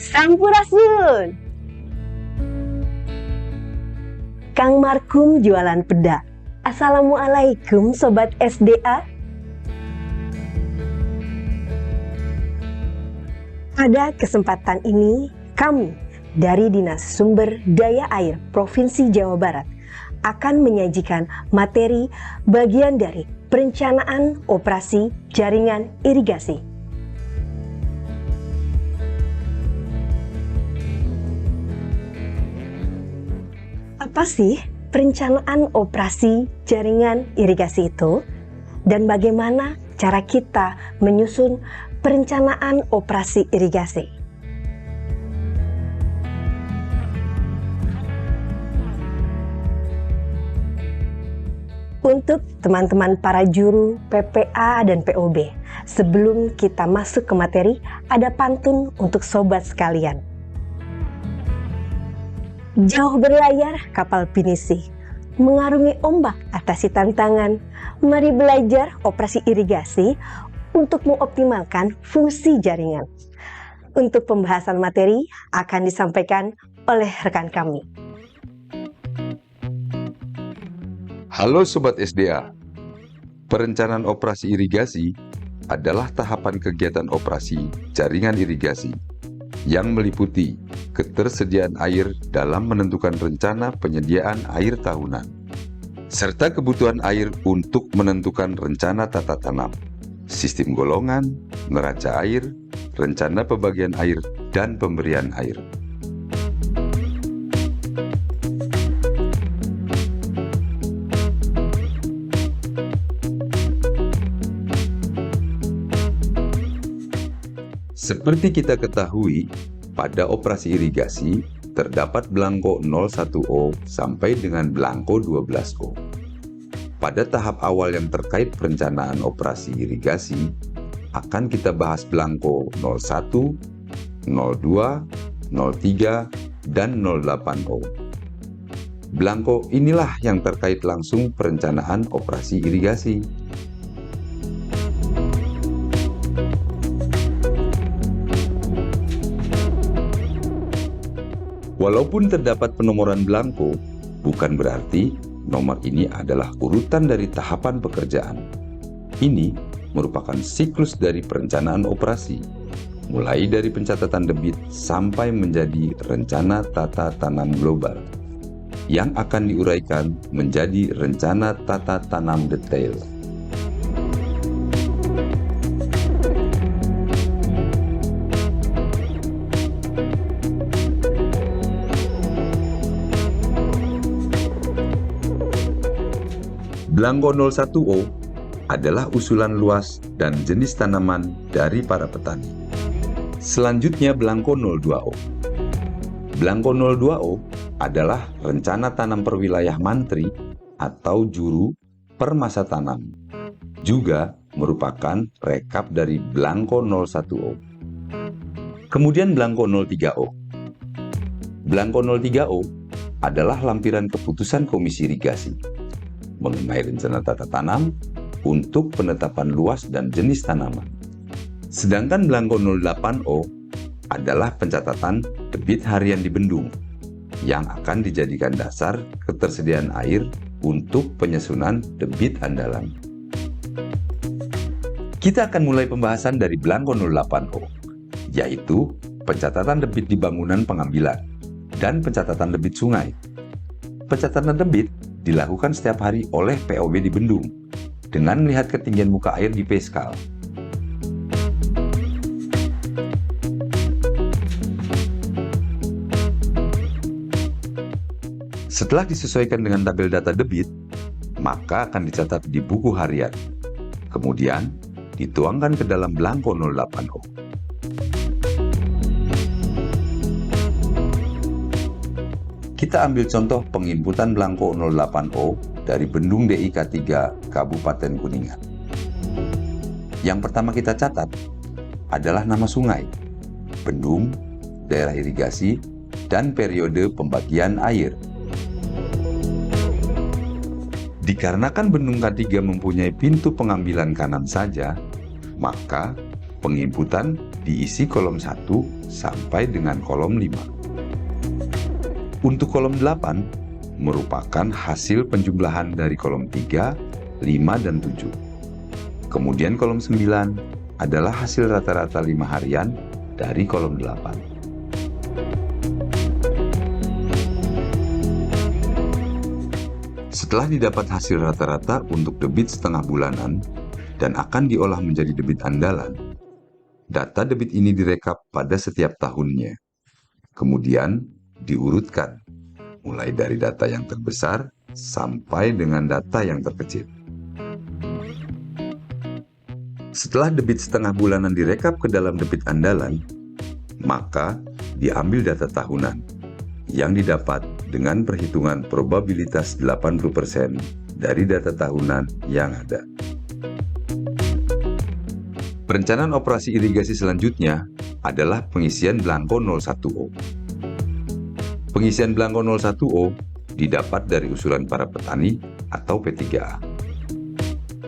Sampurasun. Kang Markum jualan peda. Assalamualaikum Sobat SDA. Pada kesempatan ini, kami dari Dinas Sumber Daya Air Provinsi Jawa Barat akan menyajikan materi bagian dari perencanaan operasi jaringan irigasi. Apa sih perencanaan operasi jaringan irigasi itu? Dan bagaimana cara kita menyusun perencanaan operasi irigasi? Untuk teman-teman para juru PPA dan POB, sebelum kita masuk ke materi, ada pantun untuk sobat sekalian. Jauh berlayar kapal pinisi, mengarungi ombak atasi tantangan. Mari belajar operasi irigasi untuk mengoptimalkan fungsi jaringan. Untuk pembahasan materi akan disampaikan oleh rekan kami. Halo Sobat SDA, perencanaan operasi irigasi adalah tahapan kegiatan operasi jaringan irigasi yang meliputi ketersediaan air dalam menentukan rencana penyediaan air tahunan, serta kebutuhan air untuk menentukan rencana tata tanam, sistem golongan, neraca air, rencana pembagian air, dan pemberian air. Seperti kita ketahui, pada operasi irigasi terdapat belangko 01O sampai dengan belangko 12O. Pada tahap awal yang terkait perencanaan operasi irigasi, akan kita bahas belangko 01, 02, 03, dan 08O. Belangko inilah yang terkait langsung perencanaan operasi irigasi. Walaupun terdapat penomoran belangko, bukan berarti nomor ini adalah urutan dari tahapan pekerjaan. Ini merupakan siklus dari perencanaan operasi, mulai dari pencatatan debit sampai menjadi rencana tata tanam global, yang akan diuraikan menjadi rencana tata tanam detail. Belangko 01O adalah usulan luas dan jenis tanaman dari para petani. Selanjutnya belangko 02O. Belangko 02O adalah rencana tanam per wilayah mantri atau juru per masa tanam. Juga merupakan rekap dari belangko 01O. Kemudian belangko 03O. Belangko 03O adalah lampiran keputusan Komisi Irigasi mengenai rencana tata tanam untuk penetapan luas dan jenis tanaman. Sedangkan belangko 08O adalah pencatatan debit harian di bendung yang akan dijadikan dasar ketersediaan air untuk penyusunan debit andalan. Kita akan mulai pembahasan dari belangko 08O, yaitu pencatatan debit di bangunan pengambilan dan pencatatan debit sungai. Pencatatan debit dilakukan setiap hari oleh POB di bendung dengan melihat ketinggian muka air di peskal. Setelah disesuaikan dengan tabel data debit, maka akan dicatat di buku harian. Kemudian dituangkan ke dalam belangko 08O. Kita ambil contoh penginputan belangko 08O dari Bendung DIK 3 Kabupaten Kuningan. Yang pertama kita catat adalah nama sungai, bendung, daerah irigasi, dan periode pembagian air. Dikarenakan Bendung K3 mempunyai pintu pengambilan kanan saja, maka penginputan diisi kolom 1 sampai dengan kolom 5. Untuk kolom 8 merupakan hasil penjumlahan dari kolom 3, 5, dan 7. Kemudian kolom 9 adalah hasil rata-rata 5 harian dari kolom 8. Setelah didapat hasil rata-rata untuk debit setengah bulanan dan akan diolah menjadi debit andalan, data debit ini direkap pada setiap tahunnya. Kemudian diurutkan, mulai dari data yang terbesar sampai dengan data yang terkecil. Setelah debit setengah bulanan direkap ke dalam debit andalan, maka diambil data tahunan yang didapat dengan perhitungan probabilitas 80% dari data tahunan yang ada. Perencanaan operasi irigasi selanjutnya adalah pengisian belangko 01O. Pengisian belangko 01O didapat dari usulan para petani atau P3A.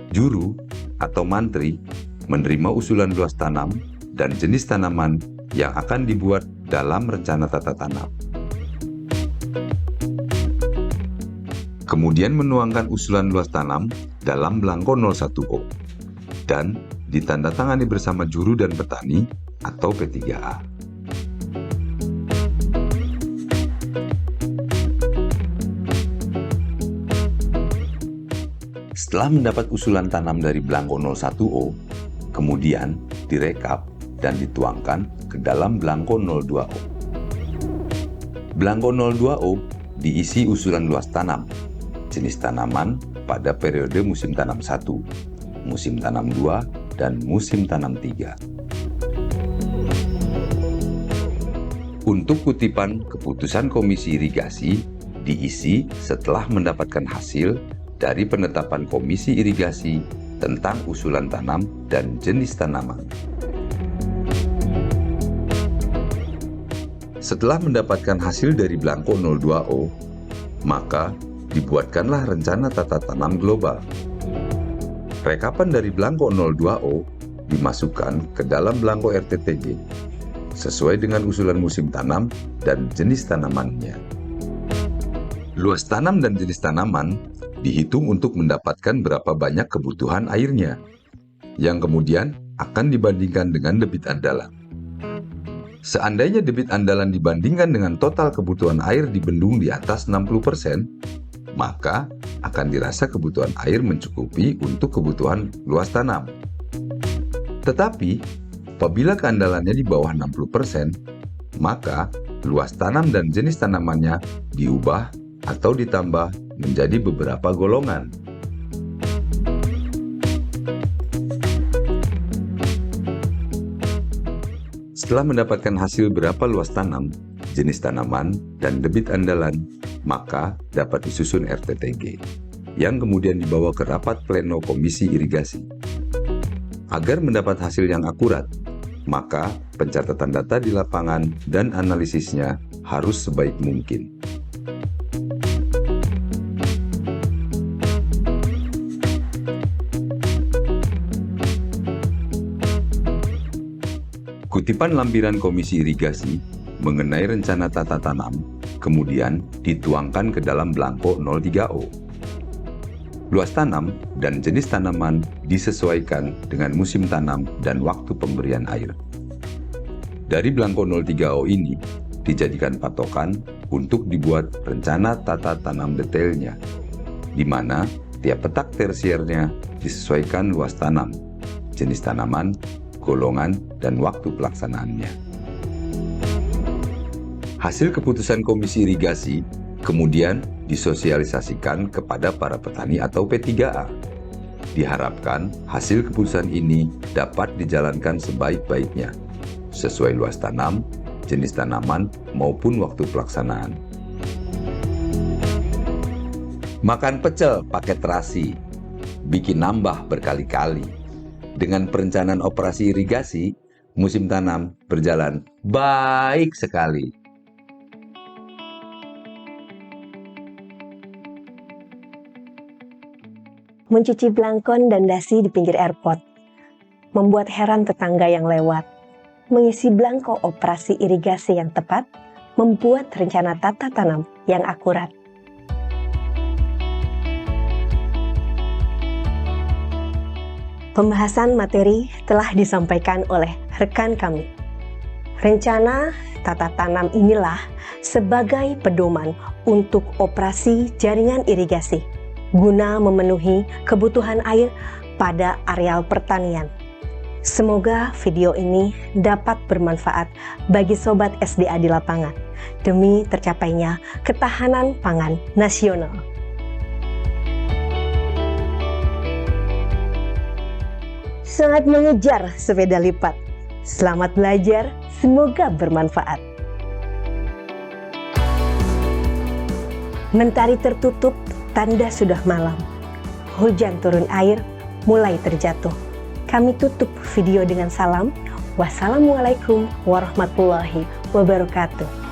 Juru atau mantri menerima usulan luas tanam dan jenis tanaman yang akan dibuat dalam rencana tata tanam. Kemudian menuangkan usulan luas tanam dalam belangko 01O dan ditandatangani bersama juru dan petani atau P3A. Setelah mendapat usulan tanam dari belangko 01O, kemudian direkap dan dituangkan ke dalam belangko 02O. Belangko 02O diisi usulan luas tanam, jenis tanaman pada periode musim tanam 1, musim tanam 2, dan musim tanam 3. Untuk kutipan keputusan Komisi Irigasi diisi setelah mendapatkan hasil dari penetapan Komisi Irigasi tentang usulan tanam dan jenis tanaman. Setelah mendapatkan hasil dari belangko 02O, maka dibuatkanlah rencana tata tanam global. Rekapan dari belangko 02O dimasukkan ke dalam belangko RTTG sesuai dengan usulan musim tanam dan jenis tanamannya. Luas tanam dan jenis tanaman dihitung untuk mendapatkan berapa banyak kebutuhan airnya, yang kemudian akan dibandingkan dengan debit andalan. Seandainya debit andalan dibandingkan dengan total kebutuhan air di bendung di atas 60%, maka akan dirasa kebutuhan air mencukupi untuk kebutuhan luas tanam. Tetapi, apabila keandalannya di bawah 60%, maka luas tanam dan jenis tanamannya diubah atau ditambah menjadi beberapa golongan. Setelah mendapatkan hasil berapa luas tanam, jenis tanaman, dan debit andalan, maka dapat disusun RTTG, yang kemudian dibawa ke rapat pleno Komisi Irigasi. Agar mendapat hasil yang akurat, maka pencatatan data di lapangan dan analisisnya harus sebaik mungkin. Kutipan lampiran Komisi Irigasi mengenai rencana tata tanam kemudian dituangkan ke dalam belangko 03O. Luas tanam dan jenis tanaman disesuaikan dengan musim tanam dan waktu pemberian air. Dari belangko 03O ini dijadikan patokan untuk dibuat rencana tata tanam detailnya, di mana tiap petak tersiernya disesuaikan luas tanam, jenis tanaman, golongan, dan waktu pelaksanaannya. Hasil keputusan Komisi Irigasi kemudian disosialisasikan kepada para petani atau P3A. Diharapkan hasil keputusan ini dapat dijalankan sebaik-baiknya, sesuai luas tanam, jenis tanaman, maupun waktu pelaksanaan. Makan pecel pakai terasi, bikin nambah berkali-kali. Dengan perencanaan operasi irigasi, musim tanam berjalan baik sekali. Mencuci belangkon dan dasi di pinggir airport, membuat heran tetangga yang lewat. mengisi belangko operasi irigasi yang tepat, membuat rencana tata tanam yang akurat. Pembahasan materi telah disampaikan oleh rekan kami. Rencana tata tanam inilah sebagai pedoman untuk operasi jaringan irigasi guna memenuhi kebutuhan air pada areal pertanian. Semoga video ini dapat bermanfaat bagi sobat SDA di lapangan demi tercapainya ketahanan pangan nasional. Sangat mengejar sepeda lipat. Selamat belajar, semoga bermanfaat. Mentari tertutup, tanda sudah malam. Hujan turun air, mulai terjatuh. Kami tutup video dengan salam. Wassalamualaikum warahmatullahi wabarakatuh.